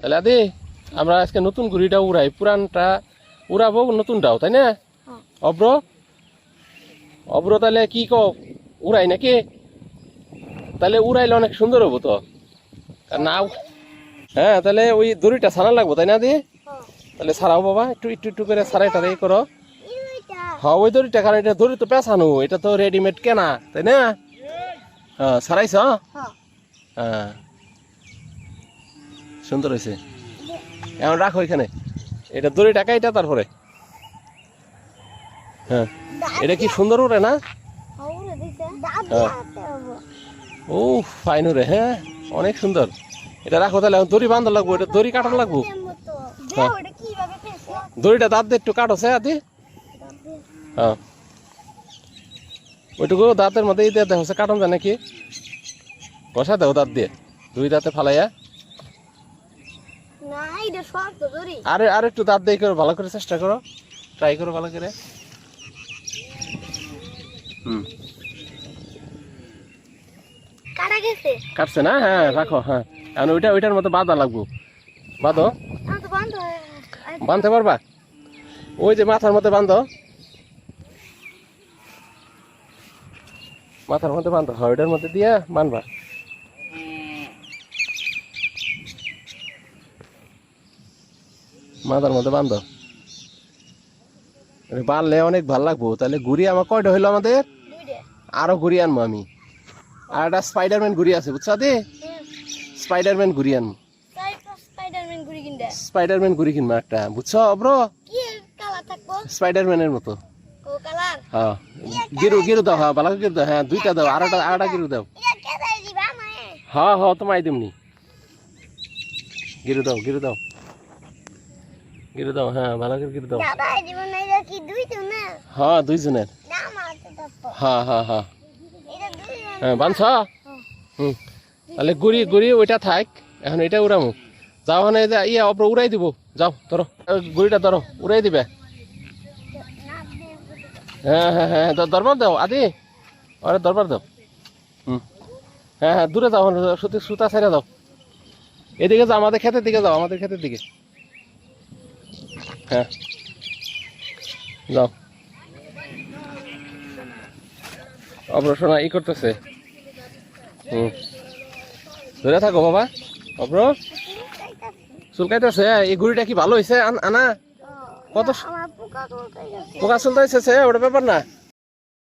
তাহলে আদি আমরা আজকে নতুন ঘুড়িটা উড়াই, পুরানটা উড়াবো, নতুনটাও, তাই না? অব্র অব্র তাহলে কি উড়াই নাকি? তাহলে উড়াইলে অনেক সুন্দর হবো তো না? হ্যাঁ, তাহলে ওই দড়িটা ছাড়া লাগবো, তাই না দি? তাহলে ছাড়াও বাবা, একটু একটু একটু করে ছাড়াই টাড়াই করো। হ্যাঁ, ওই দড়িটা, কারণ এটা দড়ি তো পেঁচানো, এটা তো রেডিমেড কেনা, তাই না? হ্যাঁ, ছাড়াইছ? হ্যাঁ, সুন্দর হয়েছে। এখন রাখো এখানে, এটা দড়িটা কাইটা তারপরে। হ্যাঁ, এটা কি সুন্দর উড়ে না? ও ফাইন উড়ে, হ্যাঁ অনেক সুন্দর। এটা রাখো তাহলে, দড়ি বাঁধা লাগবো, এটা দড়ি কাটা লাগবো। দড়িটা দাঁত দিয়ে একটু কাটো সে আদি। হ্যাঁ, ওইটুকু দাঁতের মধ্যে দিয়ে দেখো কাটন যায় নাকি, বসা দেও দাঁত দিয়ে, দুই দাঁতে ফালাইয়া। আরে আর একটু দাঁত দিয়ে করো, ভালো করে চেষ্টা করো, ট্রাই করো ভালো করে। কাটছে না? হ্যাঁ রাখো। হ্যাঁ, এখন ওইটার মতো বাঁধা লাগবো, বাঁধো। বাঁধতে পারবা? ওই যে মাথার মধ্যে বাঁধো, মাথার মধ্যে বাঁধো। হয় ওইটার মধ্যে দিয়ে বাঁধবা। মাথার মধ্যে বাঁধো, বাঁধলে অনেক ভালো লাগবো। তাহলে ঘুরি আমার কয়টা হইলো আমাদের? আরো ঘুরি আনবো আমি। আর একটা স্পাইডারম্যান ঘুরি আছে, বুঝছো দি? স্পাইডারম্যান ঘুরি আনবো, স্পাইডারম্যান ঘুরি কিনবো একটা, বুঝছো অব্র? স্পাইডারম্যানের মতো। হ্যাঁ, গিরু দাও। হ্যাঁ, ভালো গিরু দাও। হ্যাঁ, দুইটা দাও, আরেকটা গিরু দাও। হ্যাঁ হ্যাঁ, তোমায় দিমনি। গিরু দাও, গিরু দাও, গিরু দাও। হ্যাঁ, ভালো করে গিরু দাও। হ্যাঁ, দুইজনের। হ্যাঁ হ্যাঁ হ্যাঁ হ্যাঁ, বানছ? তাহলে ঘুরি ওইটা থাক, এখন এটা উড়ামু। যাও, ওখানে অব্র উড়াই দিব, যাও ধরো ঘুড়িটা, ধরো উড়াই দিবে। হ্যাঁ হ্যাঁ হ্যাঁ, দরবার দাও আদি, ওরা দরবার দাও। হ্যাঁ হ্যাঁ, দূরে যাও, সুতা ছেড়ে দাও। এদিকে যাও, আমাদের ক্ষেতের দিকে যাও, আমাদের ক্ষেতের দিকে। হ্যাঁ, যাও। অপারেশনা করতেছে। ধরে থাকো বাবা। অব্র চুলকাইতেছে। এই ঘুড়িটা কি ভালো হয়েছে আনা? কত পোকা চুলকাইছে, ওটা ব্যাপার না।